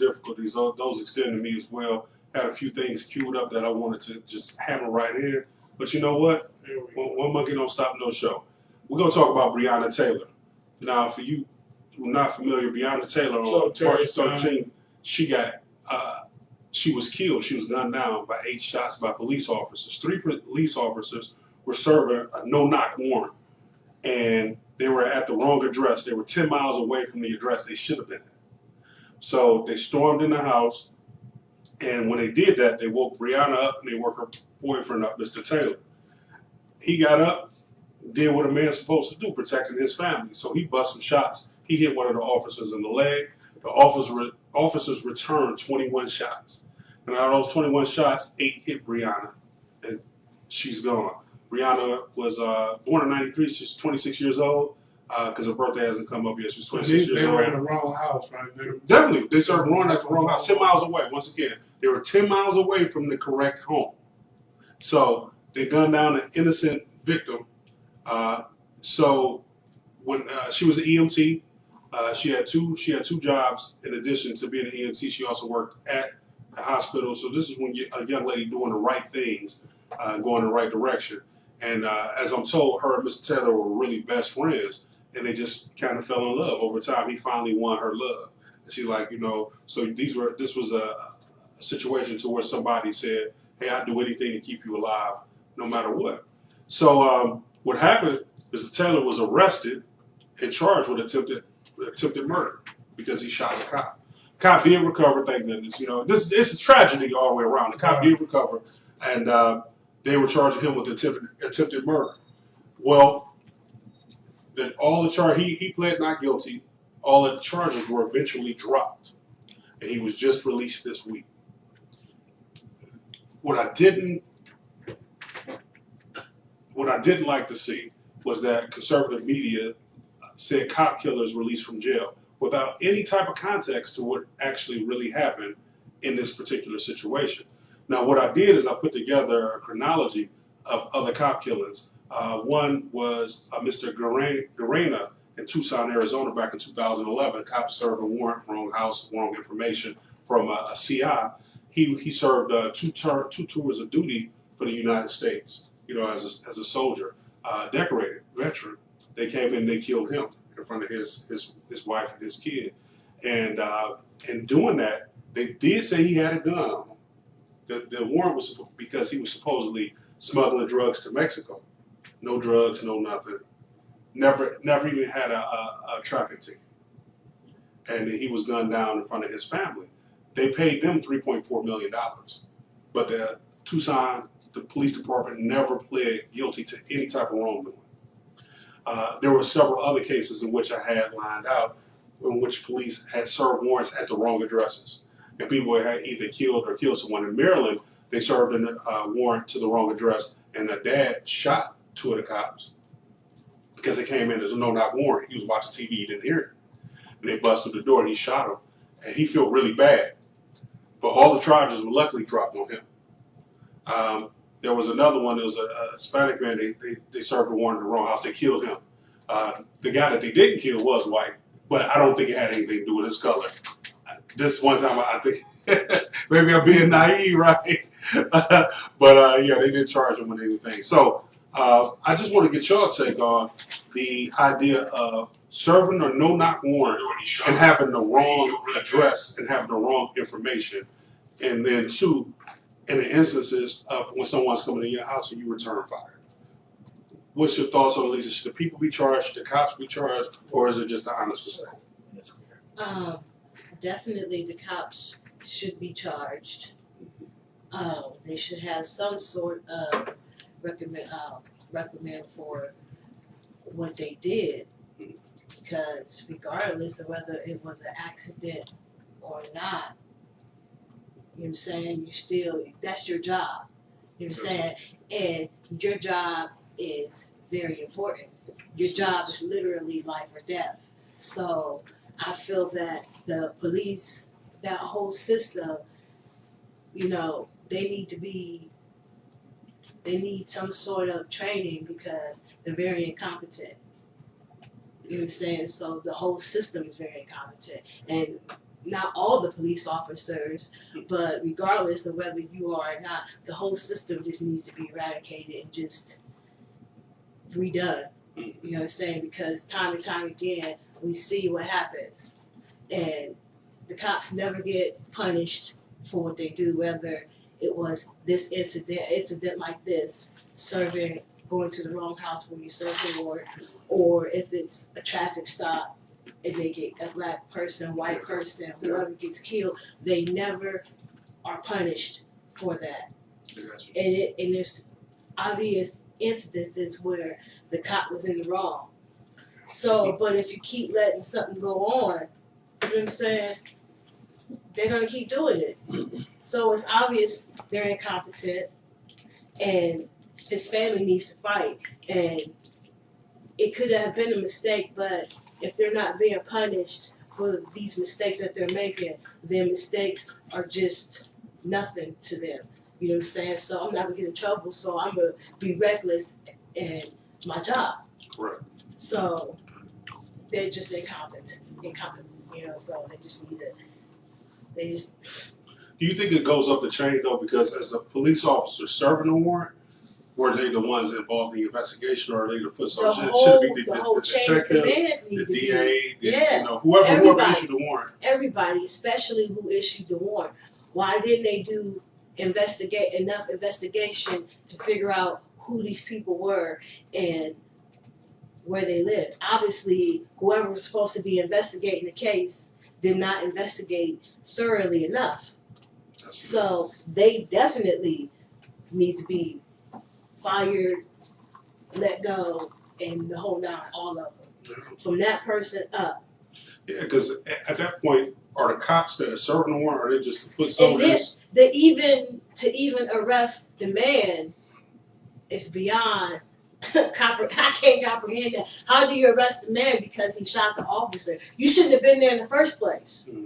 difficulties. Those extend to me as well. Had a few things queued up that I wanted to just hammer right in. But you know what? One monkey don't stop no show. We're going to talk about Brianna Taylor. Now, for you who are not familiar, Brianna Taylor on March 13th, she was killed. She was gunned down by 8 shots by police officers. 3 police officers were serving a no-knock warrant, and they were at the wrong address. They were 10 miles away from the address they should have been at. So they stormed in the house, and when they did that, they woke Brianna up and they woke her boyfriend up, Mr. Taylor. He got up, did what a man's supposed to do, protecting his family. So he bust some shots. He hit one of the officers in the leg. The officers returned 21 shots. And out of those 21 shots, 8 hit Brianna, and she's gone. Brianna was born in '93. She's 26 years old because her birthday hasn't come up yet. She's 26 years old. They were in the wrong house, right? Definitely. They served warrant at the wrong house, 10 miles away. Once again, they were 10 miles away from the correct home. So they gunned down an innocent victim. So when she was an EMT, she had two jobs in addition to being an EMT. She also worked at the hospital. So this is when a young lady doing the right things, going in the right direction. And as I'm told, her and Mr. Taylor were really best friends, and they just kind of fell in love. Over time, he finally won her love. And she like, so this was a situation to where somebody said, hey, I'd do anything to keep you alive, no matter what. So what happened is Mr. Taylor was arrested and charged with attempted murder because he shot the cop. Cop did recover, thank goodness. This is tragedy all the way around. The cop did recover, and they were charging him with attempted murder. Well, he pled not guilty. All the charges were eventually dropped, and he was just released this week. What I didn't like to see was that conservative media said cop killers released from jail without any type of context to what actually really happened in this particular situation. Now, what I did is I put together a chronology of other cop killings. One was Mr. Greene in Tucson, Arizona, back in 2011. Cops served a warrant, wrong house, wrong information from a CI. He served 2 tours of duty for the United States, as a soldier, decorated veteran. They came in and they killed him in front of his wife and his kid. And in doing that, they did say he had a gun on him. The warrant was because he was supposedly smuggling drugs to Mexico. No drugs, no nothing. Never even had a traffic ticket. And he was gunned down in front of his family. They paid them $3.4 million. But the Tucson, the police department never pled guilty to any type of wrongdoing. There were several other cases in which I had lined out in which police had served warrants at the wrong addresses. And people had either killed or killed someone. In Maryland, they served a warrant to the wrong address, and the dad shot 2 of the cops because they came in as a no-knock warrant. He was watching TV, he didn't hear it. And they busted the door, and he shot him. And he felt really bad. But all the charges were luckily dropped on him. There was another one, there was a Hispanic man, they served a warrant in the wrong house, they killed him. The guy that they didn't kill was white, but I don't think it had anything to do with his color. This one time I think, maybe I'm being naive, right? But yeah, they didn't charge him with anything. So I just want to get your take on the idea of serving a no-knock warrant and having the wrong address and having the wrong information. And then 2, in the instances of when someone's coming in your house and you return fire. What's your thoughts on Lisa? Should the people be charged? Should the cops be charged? Or is it just an honest mistake? Definitely the cops should be charged. They should have some sort of recommend for what they did. Because regardless of whether it was an accident or not, you know what I'm saying, that's your job. You know what I'm saying? And your job is very important. Your job is literally life or death. So I feel that the police, that whole system, they need some sort of training because they're very incompetent. You know what I'm saying? So the whole system is very incompetent. And not all the police officers, but regardless of whether you are or not, the whole system just needs to be eradicated and just redone. You know what I'm saying? Because time and time again, we see what happens. And the cops never get punished for what they do, whether it was this incident like this, going to the wrong house where you serve the Lord, or if it's a traffic stop and they get a black person, white person, whoever gets killed, they never are punished for that. And there's obvious incidences where the cop was in the wrong. So, but if you keep letting something go on, you know what I'm saying, they're gonna keep doing it. So it's obvious they're incompetent, and his family needs to fight. And it could have been a mistake, but if they're not being punished for these mistakes that they're making, their mistakes are just nothing to them. You know what I'm saying? So I'm not gonna get in trouble, so I'm gonna be reckless in my job. Correct. So they're just incompetent, you know, so they just need to, Do you think it goes up the chain though, because as a police officer serving a warrant, were they the ones involved in the investigation, or are they the foot soldiers? Should it be the detectives, the DA, you know, whoever issued the warrant? Everybody, especially who issued the warrant. Why didn't they do enough investigation to figure out who these people were and where they lived? Obviously, whoever was supposed to be investigating the case did not investigate thoroughly enough. So they definitely need to be fired, let go, and the whole nine, all of them, from that person up. Yeah, because at that point, are the cops that are serving the warrant, or are they just the foot soldiers? To even arrest the man is beyond. I can't comprehend that. How do you arrest the man because he shot the officer? You shouldn't have been there in the first place. Mm-hmm.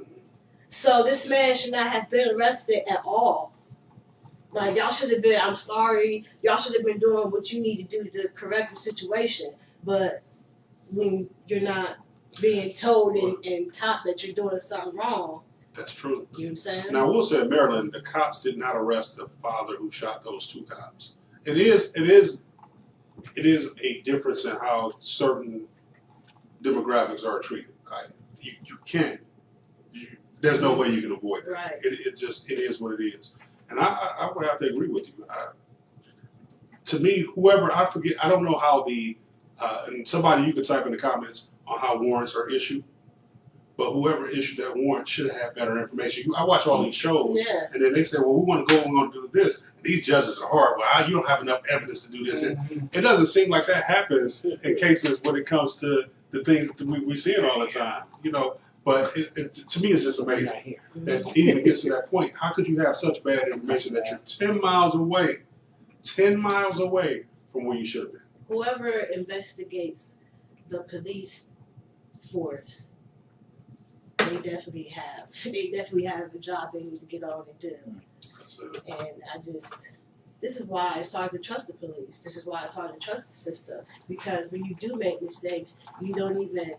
So this man should not have been arrested at all. Like, y'all should have been, I'm sorry, y'all should have been doing what you need to do to correct the situation. But when you're not being told and taught that you're doing something wrong. That's true. You know what I'm saying? Now, I will say in Maryland, the cops did not arrest the father who shot those two cops. It is a difference in how certain demographics are treated. You can't. There's no way you can avoid that. Right. It is what it is. And I would have to agree with you. To me, whoever, I forget, I don't know how and somebody you could type in the comments on how warrants are issued, but whoever issued that warrant should have had better information. I watch all these shows, and then they say, well, we want to go and we're going to do this. And these judges are hard. Well, you don't have enough evidence to do this. And it doesn't seem like that happens in cases when it comes to the things that we see all the time, you know. But to me, it's just amazing that it even gets to that point. How could you have such bad information that you're 10 miles away from where you should have been? Whoever investigates the police force, they definitely have a job they need to get on and do. And this is why it's hard to trust the police. This is why it's hard to trust the system. Because when you do make mistakes, you don't even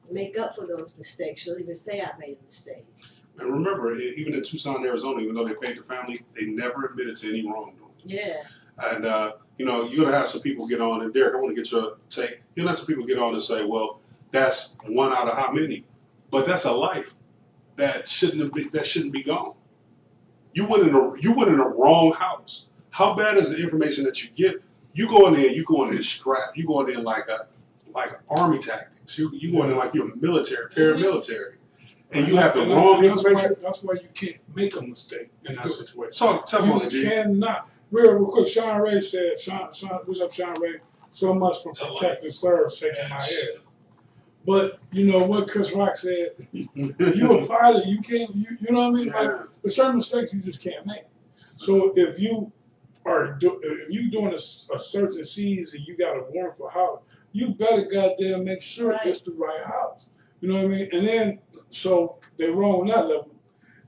make up for those mistakes. You don't even say I made a mistake. And remember, even in Tucson, Arizona, even though they paid the family, they never admitted to any wrongdoing. Yeah. And, you're going to have some people get on, and Derek, I want to get your take. You're going to have some people get on and say, well, that's one out of how many? But that's a life that shouldn't be gone. You went in the wrong house. How bad is the information that you get? You go in there strapped. You go in there like army tactics. You go in there like you're military, paramilitary. And you have the wrong information. That's why you can't make a mistake in that situation. Tell me, you cannot. Real quick, Sean Ray said, what's up, Sean Ray? So much for protect and serve, shaking my head. But you know what Chris Rock said? If you're a pilot, you can't, you know what I mean? Like, there's certain mistakes you just can't make. So if you are doing a search and seize and you got a warrant for house, you better goddamn make sure it's the right house. You know what I mean? And then, so they're wrong on that level.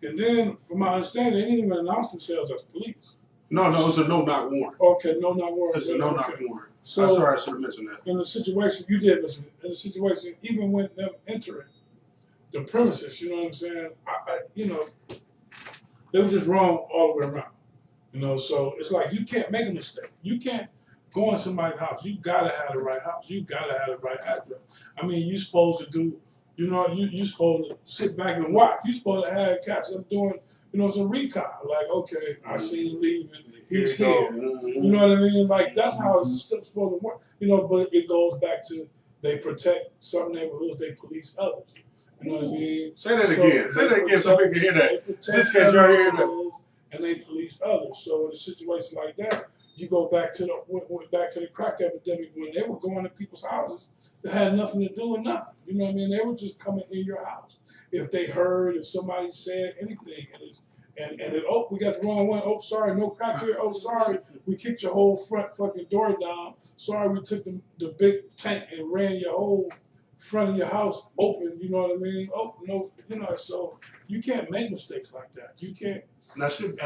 And then, from my understanding, they didn't even announce themselves as police. No, it was a no-knock warrant. Okay, no-knock warrant. It's a no-knock warrant. So, I'm sorry, I should have mentioned that. In the situation, you did mention it. In the situation, even when them entering, the premises. You know what I'm saying? You know, they were just wrong all the way around. You know, so it's like you can't make a mistake. You can't go in somebody's house. You gotta have the right house. You gotta have the right address. I mean, you supposed to do. You know, you supposed to sit back and watch. You supposed to have cats up doing, you know, some recon. Like, okay, I see him leaving. He's here. You know what I mean? Like that's how it's supposed to work. You know, but it goes back to they protect some neighborhoods, they police others. You know what I mean? Say that again. Say that again so we can hear that. Just because y'all hear that. And they police others. So in a situation like that, you go back to the crack epidemic when they were going to people's houses that had nothing to do with nothing. You know what I mean? They were just coming in your house. If they heard, if somebody said anything, oh, we got the wrong one. Oh, sorry, no crack here. Oh, sorry, we kicked your whole front fucking door down. Sorry, we took the big tank and ran your whole front of your house open. You know what I mean? Oh no, you know. So you can't make mistakes like that. You can't. And I should